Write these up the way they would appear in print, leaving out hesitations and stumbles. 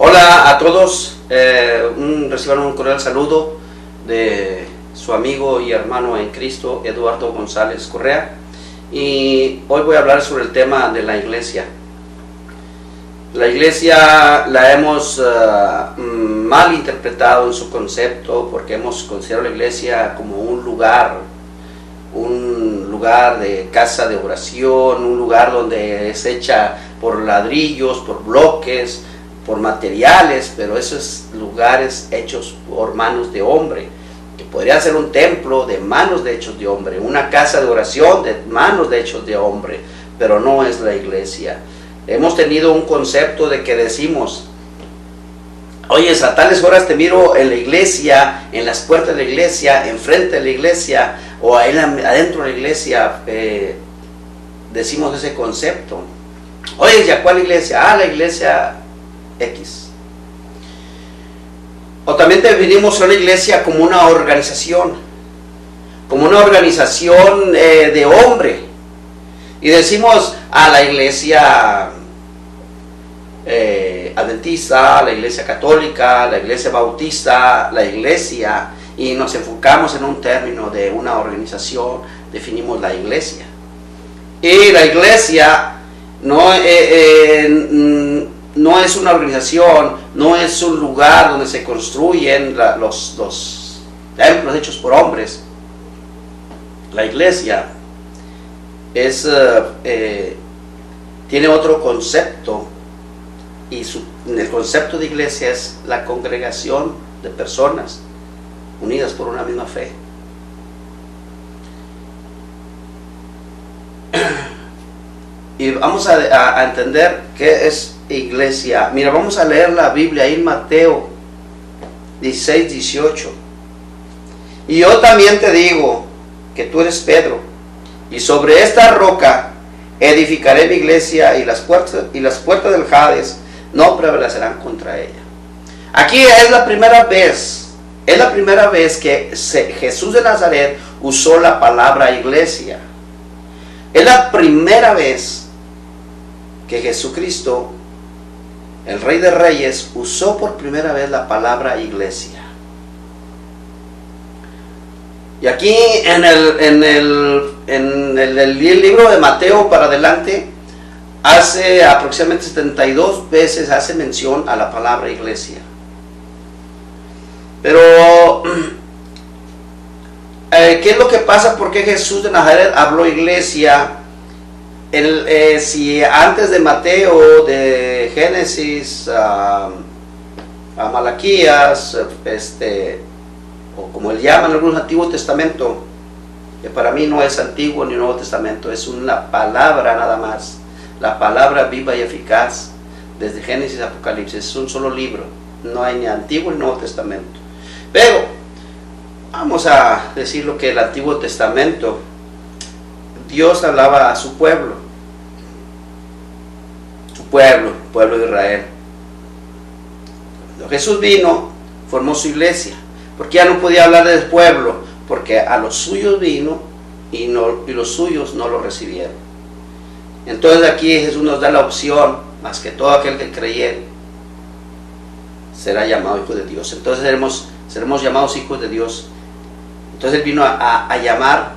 Hola a todos, reciban un cordial saludo de su amigo y hermano en Cristo, Eduardo González Correa. Y hoy voy a hablar sobre el tema de la iglesia. La iglesia la hemos mal interpretado en su concepto, porque hemos considerado la iglesia como un lugar de casa de oración, un lugar donde es hecha por ladrillos, por bloques, por materiales, pero esos lugares hechos por manos de hombre, que podría ser un templo de manos de hechos de hombre, una casa de oración de manos de hechos de hombre, pero no es la iglesia. Hemos tenido un concepto de que decimos: oye, a tales horas te miro en la iglesia, en las puertas de la iglesia, enfrente de la iglesia, o ahí adentro de la iglesia. Decimos ese concepto. Oye, ¿ya cuál iglesia? La iglesia X. O también definimos a la iglesia como una organización de hombre, y decimos a la iglesia adventista, la iglesia católica, la iglesia bautista, la iglesia, y nos enfocamos en un término de una organización, definimos la iglesia. Y la iglesia no es una organización, no es un lugar donde se construyen los templos hechos por hombres. La iglesia tiene otro concepto, y el concepto de iglesia es la congregación de personas unidas por una misma fe. Y vamos a entender qué es iglesia. Mira, vamos a leer la Biblia ahí en Mateo 16, 18. Y yo también te digo que tú eres Pedro, y sobre esta roca edificaré mi iglesia, y las puertas del Hades no prevalecerán contra ella. Aquí es la primera vez que Jesús de Nazaret usó la palabra iglesia. Es la primera vez que Jesucristo, el Rey de Reyes, usó por primera vez la palabra iglesia. Y aquí en el libro de Mateo para adelante, hace aproximadamente 72 veces hace mención a la palabra iglesia. Pero ¿qué es lo que pasa? ¿Por qué Jesús de Nazaret habló iglesia? Si antes de Mateo, de Génesis a Malaquías, o como le llaman algunos, Antiguo Testamento, que para mí no es Antiguo ni Nuevo Testamento, es una palabra nada más, la palabra viva y eficaz, desde Génesis a Apocalipsis, es un solo libro, no hay ni Antiguo ni Nuevo Testamento. Pero vamos a decir lo que el Antiguo Testamento, Dios hablaba a su pueblo, el pueblo de Israel. Cuando Jesús vino, formó su iglesia, porque ya no podía hablar del pueblo, porque a los suyos vino y los suyos no lo recibieron. Entonces aquí Jesús nos da la opción: más que todo aquel que creyere será llamado hijo de Dios. Entonces seremos llamados hijos de Dios. Entonces Él vino a llamar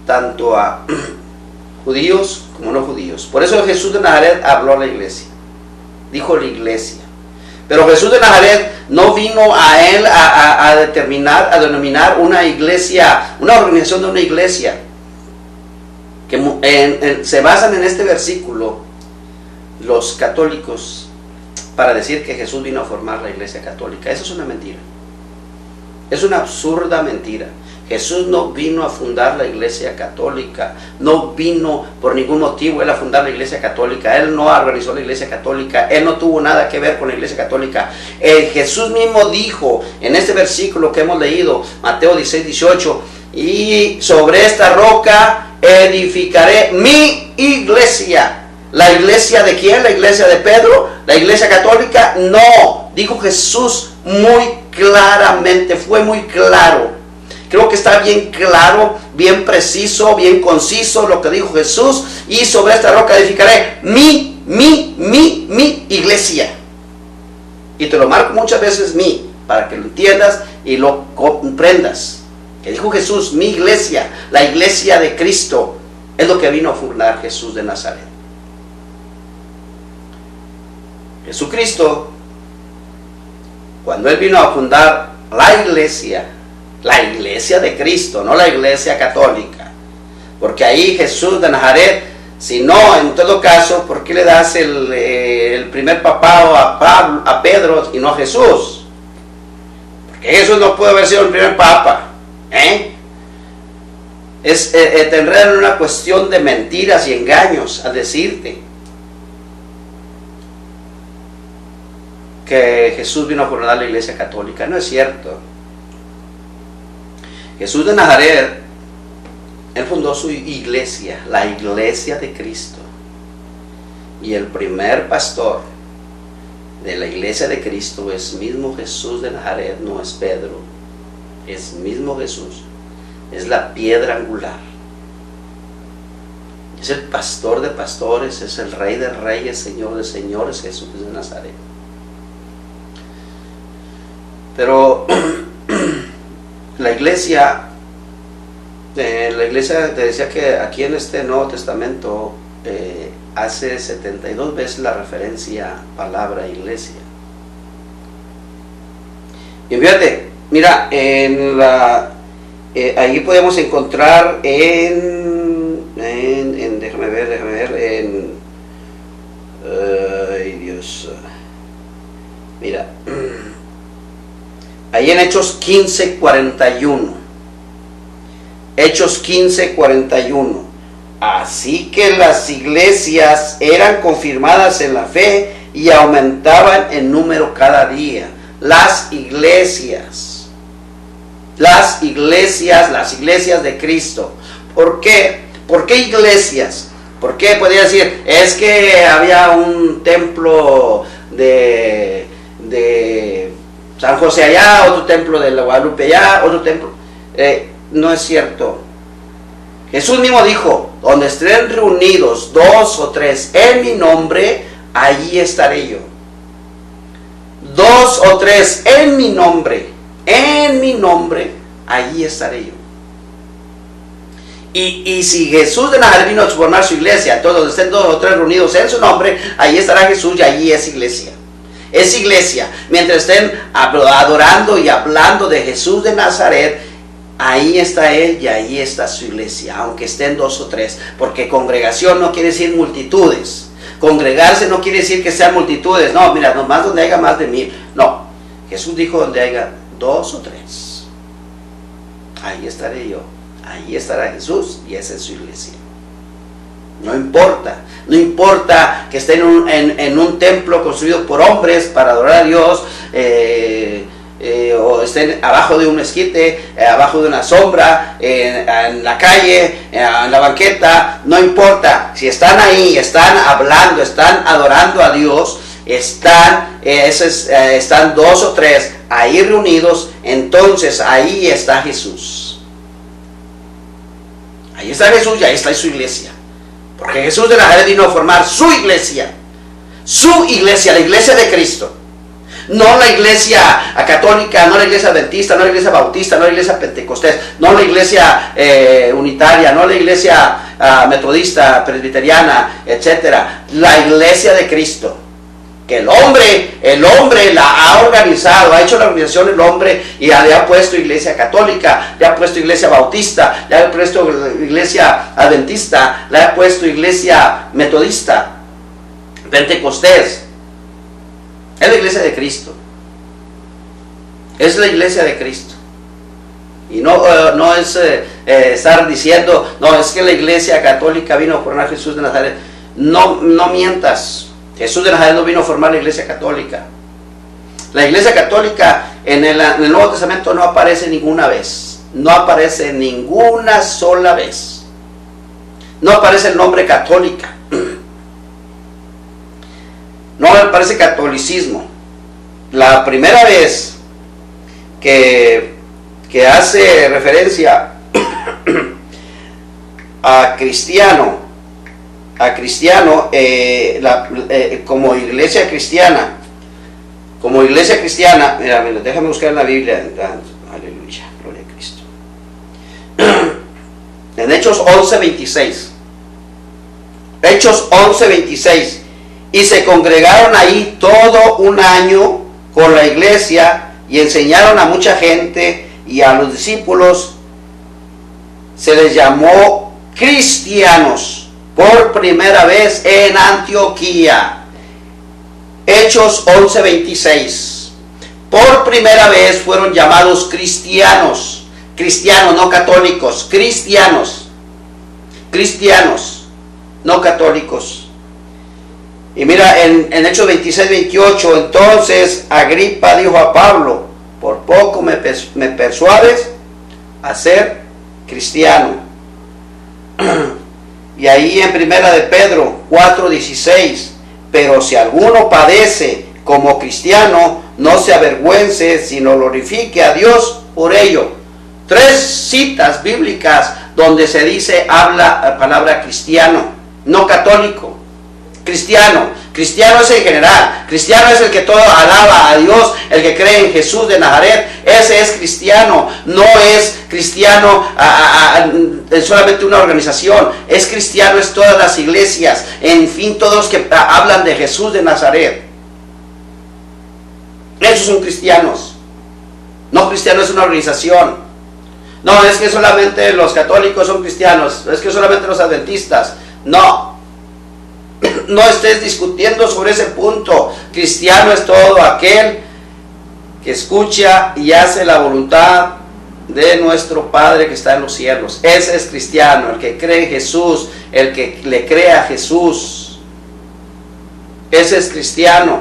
tanto a judíos como no judíos. Por eso Jesús de Nazaret habló a la iglesia, dijo la iglesia. Pero Jesús de Nazaret no vino a él a denominar una iglesia, una organización de una iglesia, que se basan en este versículo los católicos para decir que Jesús vino a formar la iglesia católica. Eso es una mentira, es una absurda mentira. Jesús no vino a fundar la iglesia católica, no vino por ningún motivo Él a fundar la iglesia católica, Él no organizó la iglesia católica, Él no tuvo nada que ver con la iglesia católica. Jesús mismo dijo en este versículo que hemos leído, Mateo 16, 18, y sobre esta roca edificaré mi iglesia. ¿La iglesia de quién? ¿La iglesia de Pedro? ¿La iglesia católica? No, dijo Jesús muy claramente, fue muy claro. Creo que está bien claro, bien preciso, bien conciso lo que dijo Jesús. Y sobre esta roca edificaré mi iglesia. Y te lo marco muchas veces para que lo entiendas y lo comprendas. Que dijo Jesús, mi iglesia, la iglesia de Cristo, es lo que vino a fundar Jesús de Nazaret. Jesucristo, cuando Él vino a fundar la iglesia de Cristo, no la iglesia católica, porque ahí Jesús de Nazaret, si no, en todo caso, ¿por qué le das el primer papado a Pedro y no a Jesús? Porque Jesús no puede haber sido el primer papa, te enredan en una cuestión de mentiras y engaños al decirte que Jesús vino a fundar la iglesia católica. No es cierto. Jesús de Nazaret, Él fundó su iglesia, la iglesia de Cristo. Y el primer pastor de la iglesia de Cristo es mismo Jesús de Nazaret, no es Pedro. Es mismo Jesús. Es la piedra angular. Es el pastor de pastores, es el rey de reyes, señor de señores, Jesús de Nazaret. Pero la iglesia te decía que aquí en este Nuevo Testamento hace 72 veces la referencia palabra iglesia. Y fíjate, mira, ahí podemos encontrar déjame ver, ay Dios, mira, ahí en Hechos 15:41. Hechos 15:41. Así que las iglesias eran confirmadas en la fe y aumentaban en número cada día. Las iglesias de Cristo. ¿Por qué? ¿Por qué iglesias? ¿Por qué? Podría decir, es que había un templo de San José allá, otro templo de la Guadalupe allá, otro templo. No es cierto. Jesús mismo dijo, donde estén reunidos 2 o 3 en mi nombre, allí estaré yo. 2 o 3 en mi nombre, allí estaré yo. Y si Jesús de Nazaret vino a formar su iglesia, todos donde estén 2 o 3 reunidos en su nombre, allí estará Jesús y allí es iglesia. Es iglesia. Mientras estén adorando y hablando de Jesús de Nazaret, ahí está Él y ahí está su iglesia, aunque estén 2 o 3, porque congregación no quiere decir multitudes. Congregarse no quiere decir que sean multitudes. No, mira, nomás donde haya más de 1000. No, Jesús dijo donde haya 2 o 3. Ahí estaré yo, ahí estará Jesús y esa es su iglesia. No importa que estén en un templo construido por hombres para adorar a Dios, o estén abajo de un mezquite, abajo de una sombra, en la calle, en la banqueta, no importa. Si están ahí, están hablando, están adorando a Dios, están 2 o 3 ahí reunidos, entonces ahí está Jesús. Ahí está Jesús y ahí está su iglesia. Porque Jesús de Nazaret vino a formar su iglesia, la iglesia de Cristo. No la iglesia católica, no la iglesia adventista, no la iglesia bautista, no la iglesia pentecostés, no la iglesia unitaria, no la iglesia metodista, presbiteriana, etcétera. La iglesia de Cristo. Que el hombre la ha organizado, ha hecho la organización el hombre y le ha puesto iglesia católica, le ha puesto iglesia bautista, le ha puesto iglesia adventista, le ha puesto iglesia metodista, pentecostés. Es la iglesia de Cristo. Es la iglesia de Cristo. Y no es estar diciendo, no, es que la iglesia católica vino a formar a Jesús de Nazaret. No mientas. Jesús de Nazaret no vino a formar la iglesia católica. La iglesia católica en el Nuevo Testamento no aparece ninguna vez. No aparece ninguna sola vez. No aparece el nombre católica. No aparece catolicismo. La primera vez que hace referencia a cristiano, como iglesia cristiana, como iglesia cristiana, mira, déjame buscar en la Biblia, aleluya, gloria a Cristo. En Hechos 11:26. Hechos 11:26. Y se congregaron ahí todo un año con la iglesia y enseñaron a mucha gente, y a los discípulos se les llamó cristianos por primera vez en Antioquía. Hechos 11:26. Por primera vez fueron llamados cristianos. Cristianos, no católicos. Cristianos. Cristianos, no católicos. Y mira, en Hechos 26:28, entonces Agripa dijo a Pablo: por poco me persuades a ser cristiano. Y ahí en Primera de Pedro 4:16, pero si alguno padece como cristiano, no se avergüence, sino glorifique a Dios por ello. 3 citas bíblicas donde se dice, habla la palabra cristiano, no católico. Cristiano, cristiano es en general, cristiano es el que todo alaba a Dios, el que cree en Jesús de Nazaret, ese es cristiano, no es cristiano solamente una organización, es cristiano, es todas las iglesias, en fin, todos los que hablan de Jesús de Nazaret, esos son cristianos. No cristiano es una organización, no es que solamente los católicos son cristianos, es que solamente los adventistas, no. No estés discutiendo sobre ese punto. Cristiano es todo aquel que escucha y hace la voluntad de nuestro Padre que está en los cielos. Ese es cristiano, el que cree en Jesús, el que le cree a Jesús. Ese es cristiano.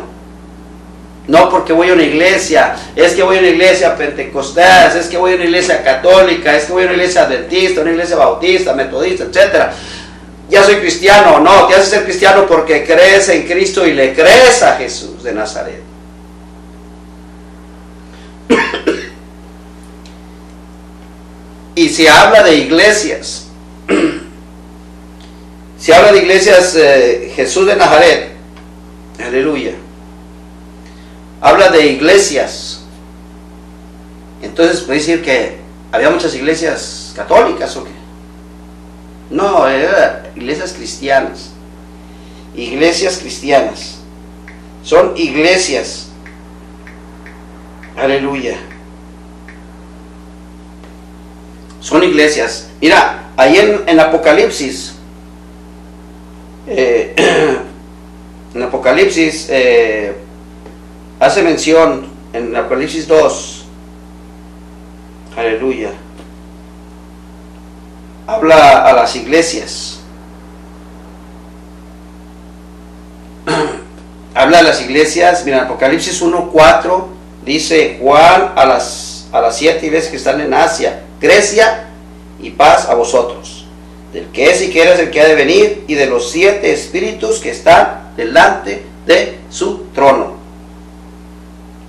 No porque voy a una iglesia, es que voy a una iglesia pentecostal, es que voy a una iglesia católica, es que voy a una iglesia adventista, una iglesia bautista, metodista, etcétera. Ya soy cristiano. No, te haces ser cristiano porque crees en Cristo y le crees a Jesús de Nazaret. Y se habla de iglesias. Se habla de iglesias, Jesús de Nazaret. Aleluya. Habla de iglesias. Entonces puede decir que había muchas iglesias católicas o qué. No, eran iglesias cristianas. Iglesias cristianas. Son iglesias. Aleluya. Son iglesias. Mira, ahí en Apocalipsis. En Apocalipsis hace mención en Apocalipsis 2. Aleluya. Habla a las iglesias. Habla a las iglesias. Mira, Apocalipsis 1:4 dice: Juan a las 7 iglesias que están en Asia, Grecia y paz a vosotros, del que es y que eres el que ha de venir, y de los 7 espíritus que están delante de su trono.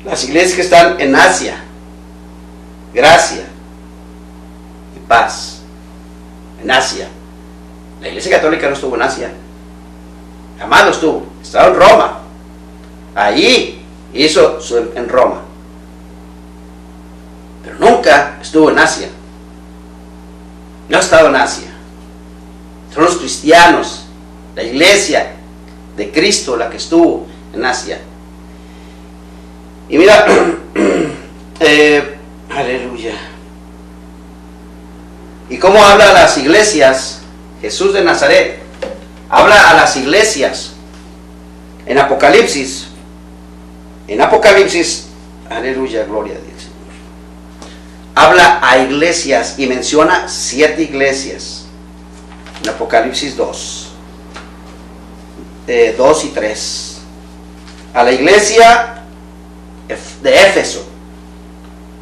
Las iglesias que están en Asia, gracia y paz. En Asia. La iglesia católica no estuvo en Asia, jamás lo estuvo, estaba en Roma. Allí hizo en Roma, pero nunca estuvo en Asia. No ha estado en Asia. Son los cristianos, la iglesia de Cristo la que estuvo en Asia. Y mira, aleluya. ¿Y cómo habla a las iglesias? Jesús de Nazaret habla a las iglesias en Apocalipsis. En Apocalipsis, aleluya, gloria a Dios. Habla a iglesias y menciona 7 iglesias. En Apocalipsis 2, 2 y 3. A la iglesia de Éfeso,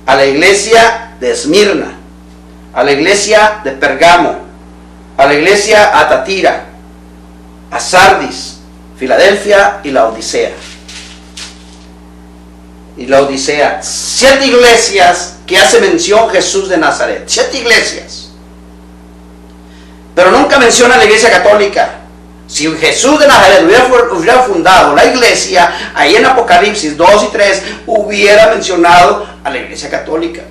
a la iglesia de Esmirna, a la iglesia de Pergamo, a la iglesia a Tatira, a Sardis, Filadelfia y Laodicea. Y Laodicea, 7 iglesias que hace mención Jesús de Nazaret, 7 iglesias. Pero nunca menciona la iglesia católica, Si Jesús de Nazaret hubiera fundado la iglesia, ahí en Apocalipsis 2 y 3 hubiera mencionado a la iglesia católica.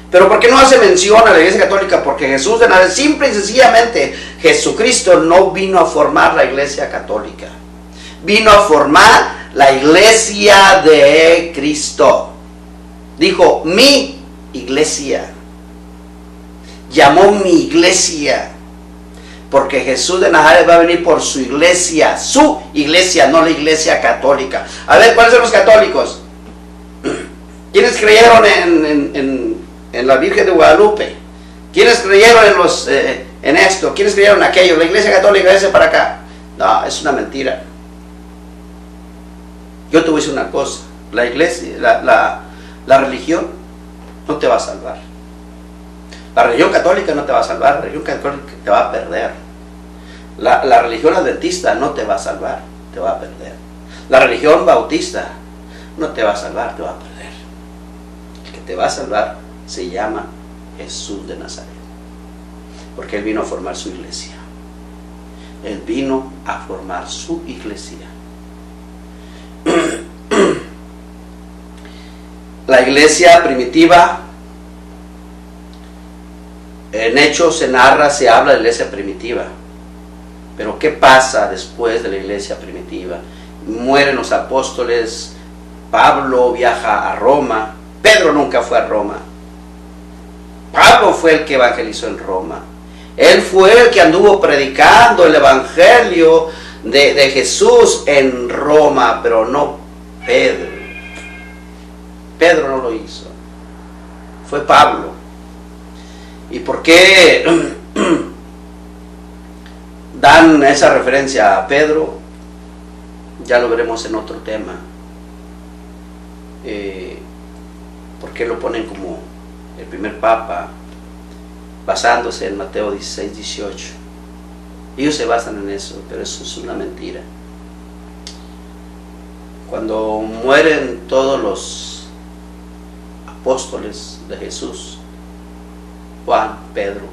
Pero ¿por qué no hace mención a la iglesia católica? Porque Jesús de Nazaret, simple y sencillamente, Jesucristo no vino a formar la iglesia católica. Vino a formar la iglesia de Cristo. Dijo, mi iglesia. Llamó mi iglesia. Porque Jesús de Nazaret va a venir por su iglesia, no la iglesia católica. A ver, ¿cuáles son los católicos? ¿Quiénes creyeron en la Virgen de Guadalupe? ¿Quiénes creyeron en esto? ¿Quiénes creyeron en aquello? La iglesia católica, ese para acá. No, es una mentira. Yo te voy a decir una cosa, la iglesia, la religión no te va a salvar. La religión católica no te va a salvar, la religión católica te va a perder. La religión adventista no te va a salvar, te va a perder. La religión bautista no te va a salvar, te va a perder. El que te va a salvar se llama Jesús de Nazaret. Porque Él vino a formar su iglesia. Él vino a formar su iglesia. La iglesia primitiva, en Hechos se narra, se habla de la iglesia primitiva. Pero ¿qué pasa después de la iglesia primitiva? Mueren los apóstoles, Pablo viaja a Roma, Pedro nunca fue a Roma. Pablo fue el que evangelizó en Roma. Él fue el que anduvo predicando el evangelio de Jesús en Roma, pero no Pedro. Pedro no lo hizo. Fue Pablo. ¿Y por qué dan esa referencia a Pedro? Ya lo veremos en otro tema. ¿Por qué lo ponen como el primer papa? Basándose en Mateo 16, 18. Ellos se basan en eso, pero eso es una mentira. Cuando mueren todos los apóstoles de Jesús, Juan, Pedro,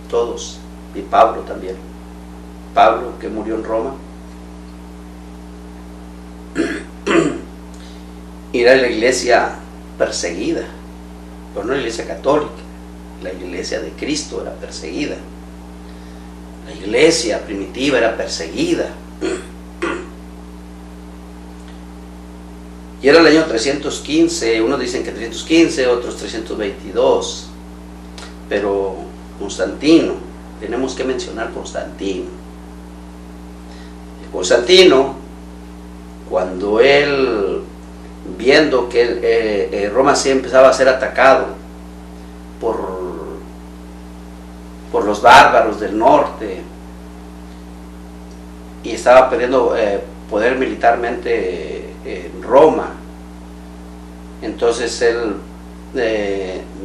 todos, y Pablo también. Pablo, que murió en Roma, era la iglesia perseguida, pero no la iglesia católica. La iglesia de Cristo era perseguida. La iglesia primitiva era perseguida. Y era el año 315, unos dicen que 315, otros 322. Pero Constantino, tenemos que mencionar Constantino. Constantino, cuando él, viendo que Roma sí empezaba a ser atacado por los bárbaros del norte y estaba perdiendo poder militarmente en Roma, entonces él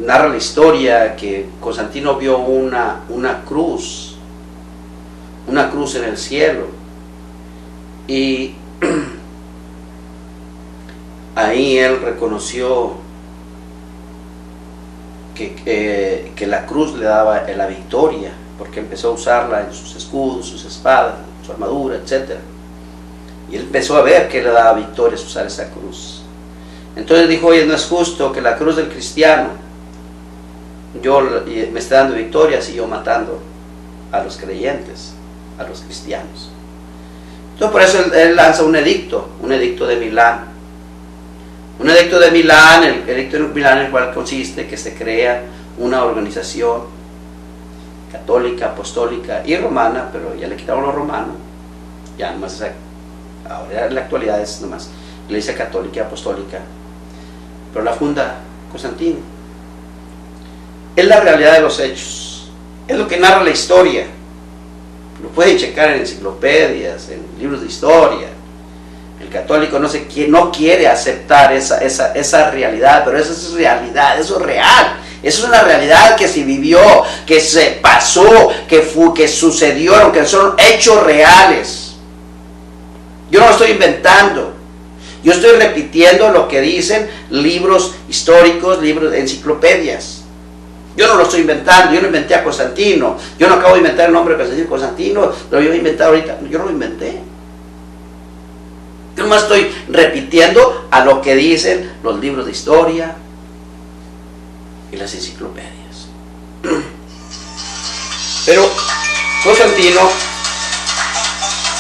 narra la historia que Constantino vio una cruz en el cielo, y ahí él reconoció que la cruz le daba la victoria, porque empezó a usarla en sus escudos, sus espadas, su armadura, etc. Y él empezó a ver que le daba victoria usar esa cruz. Entonces dijo: oye, no es justo que la cruz del cristiano me esté dando victorias y yo matando a los creyentes, a los cristianos. Entonces por eso él lanza un edicto de Milán. Un edicto de Milán, el edicto de Milán, en el cual consiste que se crea una organización católica, apostólica y romana, pero ya le quitaron lo romano, ya nomás ahora en la actualidad es nomás Iglesia Católica y Apostólica, pero la funda Constantino. Es la realidad de los hechos, es lo que narra la historia. Lo pueden checar en enciclopedias, en libros de historia. El católico no quiere aceptar esa realidad, pero esa es realidad, eso es real. Eso es una realidad que se vivió, que se pasó, que sucedieron, que son hechos reales. Yo no lo estoy inventando. Yo estoy repitiendo lo que dicen libros históricos, libros, enciclopedias. Yo no lo estoy inventando, yo no inventé a Constantino, yo no acabo de inventar el nombre de Constantino, lo yo he inventado ahorita, yo no lo inventé. Yo nomás estoy repitiendo a lo que dicen los libros de historia y las enciclopedias. Pero Constantino